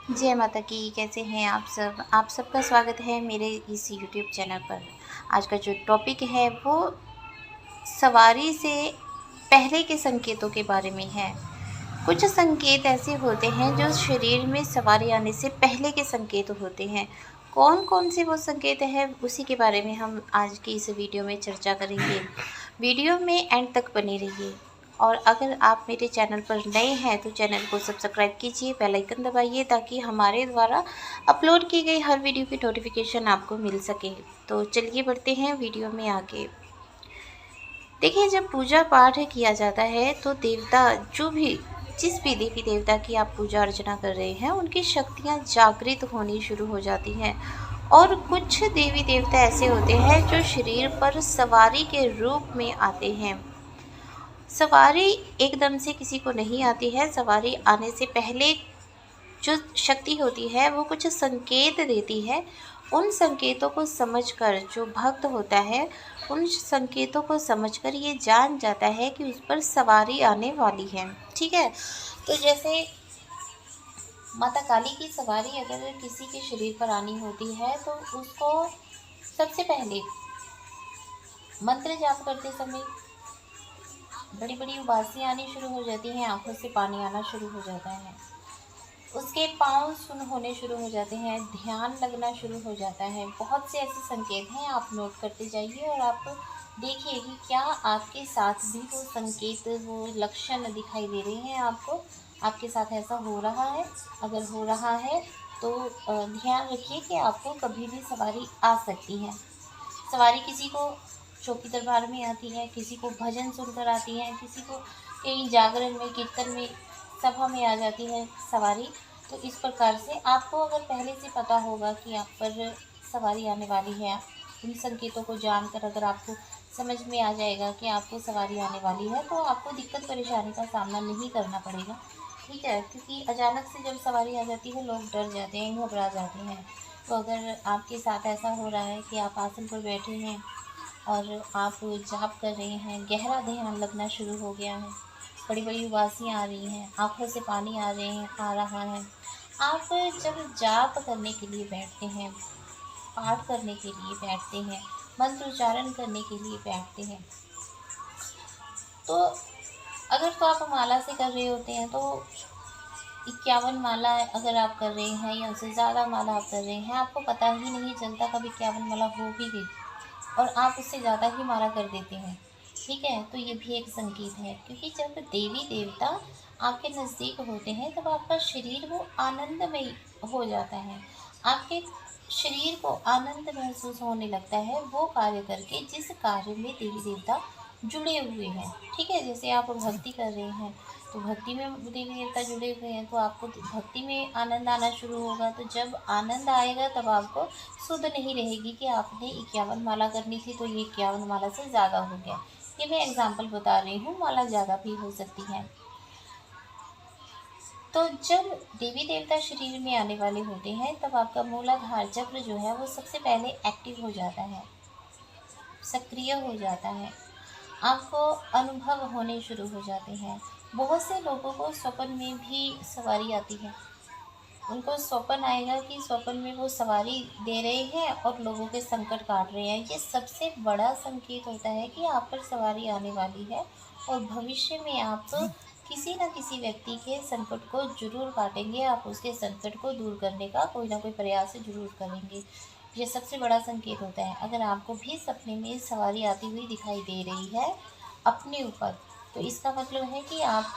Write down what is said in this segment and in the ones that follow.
जय माता की। कैसे हैं आप सब? आप सबका स्वागत है मेरे इस यूट्यूब चैनल पर। आज का जो टॉपिक है वो सवारी से पहले के संकेतों के बारे में है। कुछ संकेत ऐसे होते हैं जो शरीर में सवारी आने से पहले के संकेत होते हैं। कौन कौन से वो संकेत हैं उसी के बारे में हम आज की इस वीडियो में चर्चा करेंगे। वीडियो में एंड तक बने रहिए। और अगर आप मेरे चैनल पर नए हैं तो चैनल को सब्सक्राइब कीजिए, बेल आइकन दबाइए ताकि हमारे द्वारा अपलोड की गई हर वीडियो की नोटिफिकेशन आपको मिल सके। तो चलिए बढ़ते हैं वीडियो में आगे। देखिए, जब पूजा पाठ किया जाता है तो देवता जिस भी देवी देवता की आप पूजा अर्चना कर रहे हैं उनकी शक्तियाँ जागृत होनी शुरू हो जाती हैं। और कुछ देवी देवता ऐसे होते हैं जो शरीर पर सवारी के रूप में आते हैं। सवारी एकदम से किसी को नहीं आती है। सवारी आने से पहले जो शक्ति होती है वो कुछ संकेत देती है। उन संकेतों को समझकर जो भक्त होता है उन संकेतों को समझकर ये जान जाता है कि उस पर सवारी आने वाली है। ठीक है, तो जैसे माता काली की सवारी अगर किसी के शरीर पर आनी होती है तो उसको सबसे पहले मंत्र जाप करते समय बड़ी बड़ी उबासियाँ आनी शुरू हो जाती हैं, आंखों से पानी आना शुरू हो जाता है, उसके पाँव सुन्न होने शुरू हो जाते हैं, ध्यान लगना शुरू हो जाता है। बहुत से ऐसे संकेत हैं, आप नोट करते जाइए और आप देखिए कि क्या आपके साथ भी वो संकेत, वो लक्षण दिखाई दे रहे हैं आपको। आपके साथ ऐसा हो रहा है? अगर हो रहा है तो ध्यान रखिए कि आपको कभी भी सवारी आ सकती है। सवारी किसी को चौकी दरबार में आती है, किसी को भजन सुनकर आती है, किसी को कहीं जागरण में, कीर्तन में, सभा में आ जाती है सवारी। तो इस प्रकार से आपको अगर पहले से पता होगा कि आप पर सवारी आने वाली है, इन संकेतों को जानकर अगर आपको समझ में आ जाएगा कि आपको सवारी आने वाली है तो आपको दिक्कत परेशानी का सामना नहीं करना पड़ेगा। ठीक है, क्योंकि अचानक से जब सवारी आ जाती है लोग डर जाते हैं, घबरा जाते हैं। तो अगर आपके साथ ऐसा हो रहा है कि आप आसन पर बैठे हैं और आप जाप कर रहे हैं, गहरा ध्यान लगना शुरू हो गया है, बड़ी बड़ी उबासियाँ आ रही हैं, आँखों से पानी आ रहा है, आप जब जाप करने के लिए बैठते हैं, पाठ करने के लिए बैठते हैं, मंत्र उच्चारण करने के लिए बैठते हैं, तो अगर तो आप माला से कर रहे होते हैं तो 51 माला अगर आप कर रहे हैं या उससे ज़्यादा माला आप कर रहे हैं, आपको पता ही नहीं चलता कब 51 माला हो भी गई और आप उससे ज़्यादा ही माला कर देते हैं। ठीक है, तो ये भी एक संकेत है, क्योंकि जब देवी देवता आपके नज़दीक होते हैं तब आपका शरीर वो आनंदमय हो जाता है। आपके शरीर को आनंद महसूस होने लगता है वो कार्य करके जिस कार्य में देवी देवता जुड़े हुए हैं। ठीक है, जैसे आप भक्ति कर रहे हैं तो भक्ति में देवी देवता जुड़े हुए हैं तो आपको भक्ति में आनंद आना शुरू होगा। तो जब आनंद आएगा तब आपको सुध नहीं रहेगी कि आपने 51 माला करनी थी तो ये 51 माला से ज़्यादा हो गया। ये मैं एग्जाम्पल बता रही हूँ, माला ज़्यादा भी हो सकती है। तो जब देवी देवता शरीर में आने वाले होते हैं तब आपका मूलाधार चक्र जो है वो सबसे पहले एक्टिव हो जाता है, सक्रिय हो जाता है, आपको अनुभव होने शुरू हो जाते हैं। बहुत से लोगों को स्वप्न में भी सवारी आती है। उनको स्वप्न आएगा कि स्वप्न में वो सवारी दे रहे हैं और लोगों के संकट काट रहे हैं। ये सबसे बड़ा संकेत होता है कि आप पर सवारी आने वाली है और भविष्य में आप किसी न किसी व्यक्ति के संकट को जरूर काटेंगे। आप उसके संकट को दूर करने का कोई ना कोई प्रयास जरूर करेंगे। ये सबसे बड़ा संकेत होता है। अगर आपको भी सपने में सवारी आती हुई दिखाई दे रही है अपने ऊपर, तो इसका मतलब है कि आप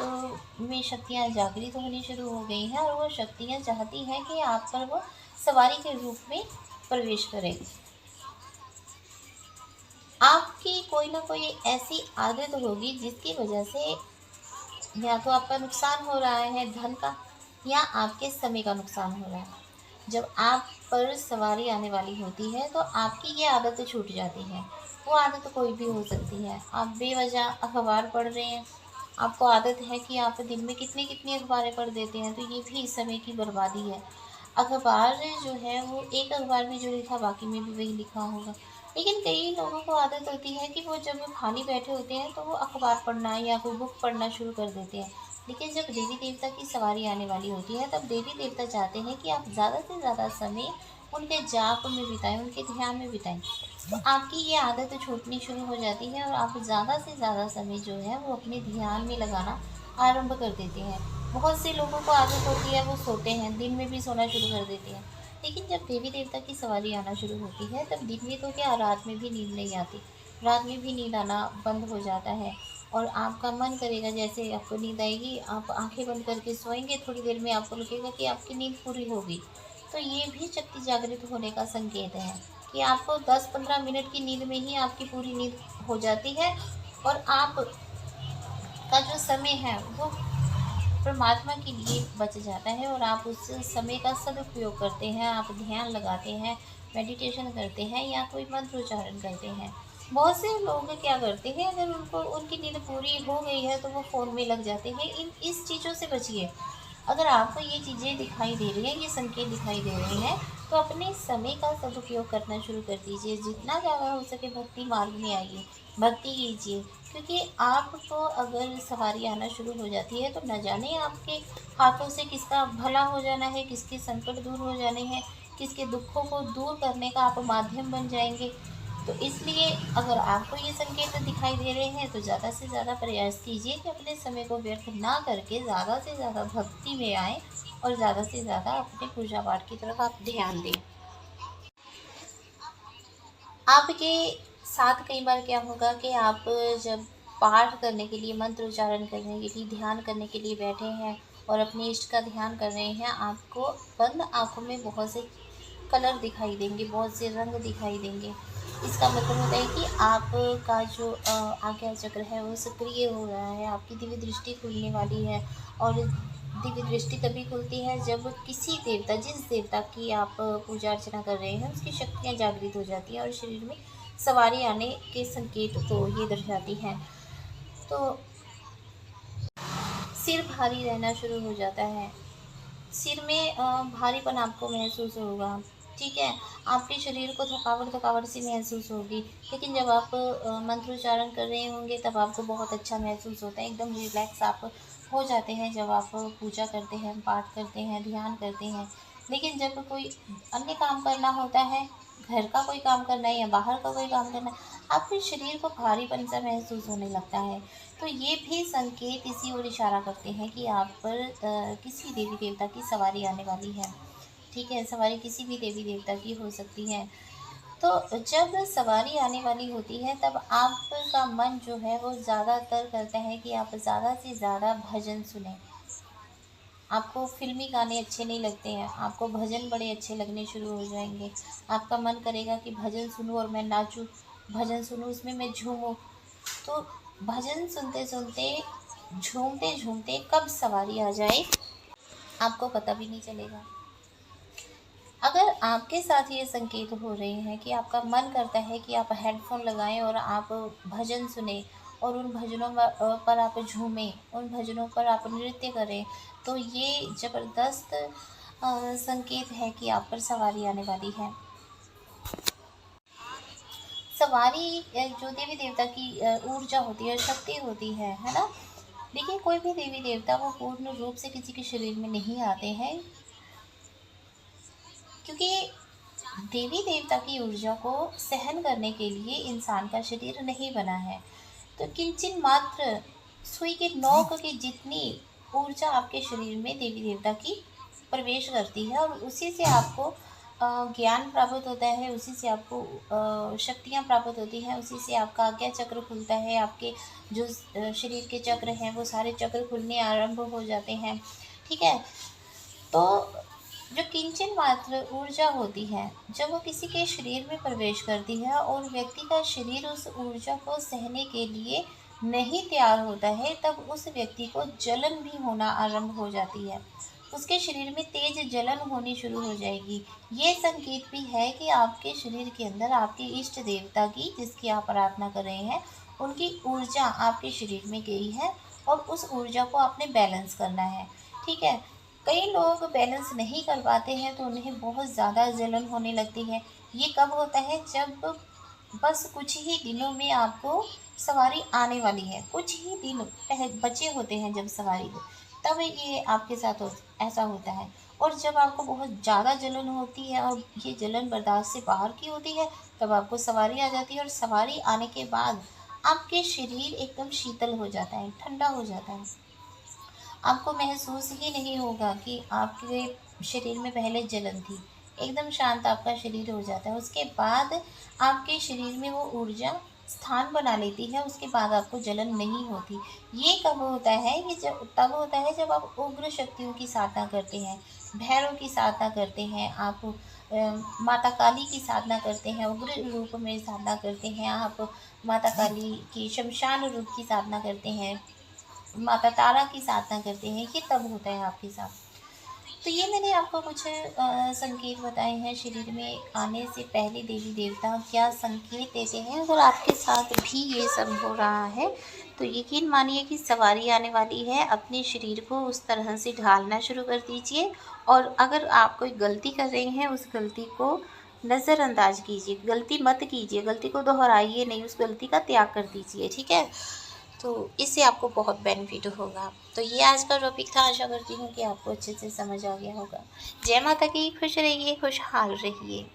में शक्तियाँ जागृत होनी शुरू हो गई हैं और वो शक्तियाँ चाहती हैं कि आप पर वो सवारी के रूप में प्रवेश करें। आपकी कोई ना कोई ऐसी आदत होगी जिसकी वजह से या तो आपका नुकसान हो रहा है धन का, या आपके समय का नुकसान हो रहा है। जब आप पर सवारी आने वाली होती है तो आपकी ये आदत छूट जाती है। वो आदत कोई भी हो सकती है। आप बेवजह अखबार पढ़ रहे हैं, आपको आदत है कि आप दिन में कितनी कितनी अखबारें पढ़ देते हैं, तो ये भी समय की बर्बादी है। अखबार जो है वो एक अखबार में जो लिखा बाकी में भी वही लिखा होगा। लेकिन कई लोगों को आदत होती है कि वो जब खाली बैठे होते हैं तो वो अखबार पढ़ना या कोई बुक पढ़ना शुरू कर देते हैं। लेकिन जब देवी देवता की सवारी आने वाली होती है तब देवी देवता चाहते हैं कि आप ज़्यादा से ज़्यादा समय उनके जाप में बिताएं, उनके ध्यान में बिताएं। तो आपकी ये आदत छूटनी शुरू हो जाती है और आप ज़्यादा से ज़्यादा समय जो है वो अपने ध्यान में लगाना आरंभ कर देते हैं। बहुत से लोगों को आदत होती है वो सोते हैं, दिन में भी सोना शुरू कर देते हैं। लेकिन जब देवी देवता की सवारी आना शुरू होती है तब दिन में तो क्या, रात में भी नींद नहीं आती, रात में भी नींद आना बंद हो जाता है। और आपका मन करेगा, जैसे आपको नींद आएगी आप आंखें बंद करके सोएंगे, थोड़ी देर में आपको लगेगा कि आपकी नींद पूरी हो गई। तो ये भी शक्ति जागृत होने का संकेत है कि आपको 10-15 मिनट की नींद में ही आपकी पूरी नींद हो जाती है और आप का जो समय है वो परमात्मा के लिए बच जाता है और आप उस समय का सदुपयोग करते हैं, आप ध्यान लगाते हैं, मेडिटेशन करते हैं या कोई मंत्र उच्चारण करते हैं। बहुत से लोग क्या करते हैं, अगर उनको उनकी नींद पूरी हो गई है तो वो फ़ोन में लग जाते हैं। इस चीज़ों से बचिए। अगर आपको ये चीज़ें दिखाई दे रही हैं, ये संकेत दिखाई दे रहे हैं, तो अपने समय का सदुपयोग करना शुरू कर दीजिए। जितना ज़्यादा हो सके भक्ति मार्ग में आइए, भक्ति कीजिए। क्योंकि आपको अगर सवारी आना शुरू हो जाती है तो न जाने आपके हाथों से किसका भला हो जाना है, किसके संकट दूर हो जाने हैं, किसके दुखों को दूर करने का आप माध्यम बन जाएंगे। तो इसलिए अगर आपको ये संकेत दिखाई दे रहे हैं तो ज़्यादा से ज़्यादा प्रयास कीजिए कि अपने समय को व्यर्थ ना करके ज़्यादा से ज़्यादा भक्ति में आएँ और ज़्यादा से ज़्यादा अपने पूजा पाठ की तरफ आप ध्यान दें। आपके साथ कई बार क्या होगा कि आप जब पाठ करने के लिए, मंत्र उच्चारण करने के लिए, ध्यान करने के लिए बैठे हैं और अपने इष्ट का ध्यान कर रहे हैं, आपको बंद आँखों में बहुत से कलर दिखाई देंगे, बहुत से रंग दिखाई देंगे। इसका मतलब होता है कि आपका जो आज्ञा चक्र है वो सक्रिय हो रहा है, आपकी दिव्य दृष्टि खुलने वाली है। और दिव्य दृष्टि तभी खुलती है जब किसी देवता, जिस देवता की आप पूजा अर्चना कर रहे हैं, उसकी शक्तियाँ जागृत हो जाती हैं और शरीर में सवारी आने के संकेत तो ये दर्शाती हैं। तो सिर भारी रहना शुरू हो जाता है, सिर में भारीपन आपको महसूस होगा, ठीक है? आपके शरीर को थकावट थकावट सी महसूस होगी। लेकिन जब आप मंत्रोच्चारण कर रहे होंगे तब आपको बहुत अच्छा महसूस होता है, एकदम रिलैक्स आप हो जाते हैं जब आप पूजा करते हैं, पाठ करते हैं, ध्यान करते हैं। लेकिन जब कोई अन्य काम करना होता है, घर का कोई काम करना है या बाहर का कोई काम करना है, आपके शरीर को भारीपन सा महसूस होने लगता है। तो ये भी संकेत इसी ओर इशारा करते हैं कि आप पर किसी देवी देवता की सवारी आने वाली है, ठीक है? सवारी किसी भी देवी देवता की हो सकती है। तो जब सवारी आने वाली होती है तब आपका मन जो है वो ज़्यादातर करता है कि आप ज़्यादा से ज़्यादा भजन सुनें। आपको फ़िल्मी गाने अच्छे नहीं लगते हैं, आपको भजन बड़े अच्छे लगने शुरू हो जाएँगे। आपका मन करेगा कि भजन सुनूँ और मैं नाचूँ, भजन सुनूँ उसमें मैं झूमूँ। तो भजन सुनते-सुनते, झूमते-झूमते कब सवारी आ जाए आपको पता भी नहीं चलेगा। अगर आपके साथ ये संकेत हो रहे हैं कि आपका मन करता है कि आप हेडफ़ोन लगाएँ और आप भजन सुनें और उन भजनों पर आप झूमें, उन भजनों पर आप नृत्य करें, तो ये ज़बरदस्त संकेत है कि आप पर सवारी आने वाली है। सवारी जो देवी देवता की ऊर्जा होती है, शक्ति होती है ना? देखिए, कोई भी देवी देवता वो पूर्ण रूप से किसी के शरीर में नहीं आते हैं, क्योंकि देवी देवता की ऊर्जा को सहन करने के लिए इंसान का शरीर नहीं बना है। तो किंचन मात्र सुई के नोक की जितनी ऊर्जा आपके शरीर में देवी देवता की प्रवेश करती है और उसी से आपको ज्ञान प्राप्त होता है, उसी से आपको शक्तियाँ प्राप्त होती हैं, उसी से आपका आज्ञा चक्र खुलता है, आपके जो शरीर के चक्र हैं वो सारे चक्र खुलने आरंभ हो जाते हैं, ठीक है? तो जो किंचन मात्र ऊर्जा होती है, जब वो किसी के शरीर में प्रवेश करती है और व्यक्ति का शरीर उस ऊर्जा को सहने के लिए नहीं तैयार होता है, तब उस व्यक्ति को जलन भी होना आरंभ हो जाती है। उसके शरीर में तेज जलन होनी शुरू हो जाएगी। ये संकेत भी है कि आपके शरीर के अंदर आपके इष्ट देवता की, जिसकी आप प्रार्थना कर रहे हैं, उनकी ऊर्जा आपके शरीर में गई है और उस ऊर्जा को आपने बैलेंस करना है, ठीक है? कई लोग बैलेंस नहीं कर पाते हैं तो उन्हें बहुत ज़्यादा जलन होने लगती है। ये कब होता है? जब बस कुछ ही दिनों में आपको सवारी आने वाली है। कुछ ही दिन बचे होते हैं जब सवारी को, तब ये आपके साथ ऐसा होता है। और जब आपको बहुत ज़्यादा जलन होती है और ये जलन बर्दाश्त से बाहर की होती है, तब आपको सवारी आ जाती है। और सवारी आने के बाद आपके शरीर एकदम शीतल हो जाता है, ठंडा हो जाता है। आपको महसूस ही नहीं होगा कि आपके शरीर में पहले जलन थी। एकदम शांत आपका शरीर हो जाता है। उसके बाद आपके शरीर में वो ऊर्जा स्थान बना लेती है, उसके बाद आपको जलन नहीं होती। ये कब होता है? ये जब तब होता है जब आप उग्र शक्तियों की साधना करते हैं, भैरव की साधना करते हैं, आप माता काली की साधना करते हैं, उग्र रूप में साधना करते हैं, आप माता काली की शमशान रूप की साधना करते हैं, माता तारा की साधना करते हैं। ये तब होता है आपके साथ। तो ये मैंने आपको कुछ संकेत बताए हैं शरीर में आने से पहले देवी देवता क्या संकेत देते हैं। अगर आपके साथ भी ये सब हो रहा है तो यकीन मानिए कि सवारी आने वाली है। अपने शरीर को उस तरह से ढालना शुरू कर दीजिए। और अगर आप कोई गलती कर रहे हैं, उस गलती को नज़रअंदाज कीजिए। गलती मत कीजिए, गलती को दोहराइए नहीं, उस गलती का त्याग कर दीजिए। ठीक है? तो इससे आपको बहुत बेनिफिट होगा। तो ये आज का टॉपिक था। आशा करती हूँ कि आपको अच्छे से समझ आ गया होगा। जय माता की। खुश रहिए, खुशहाल रहिए।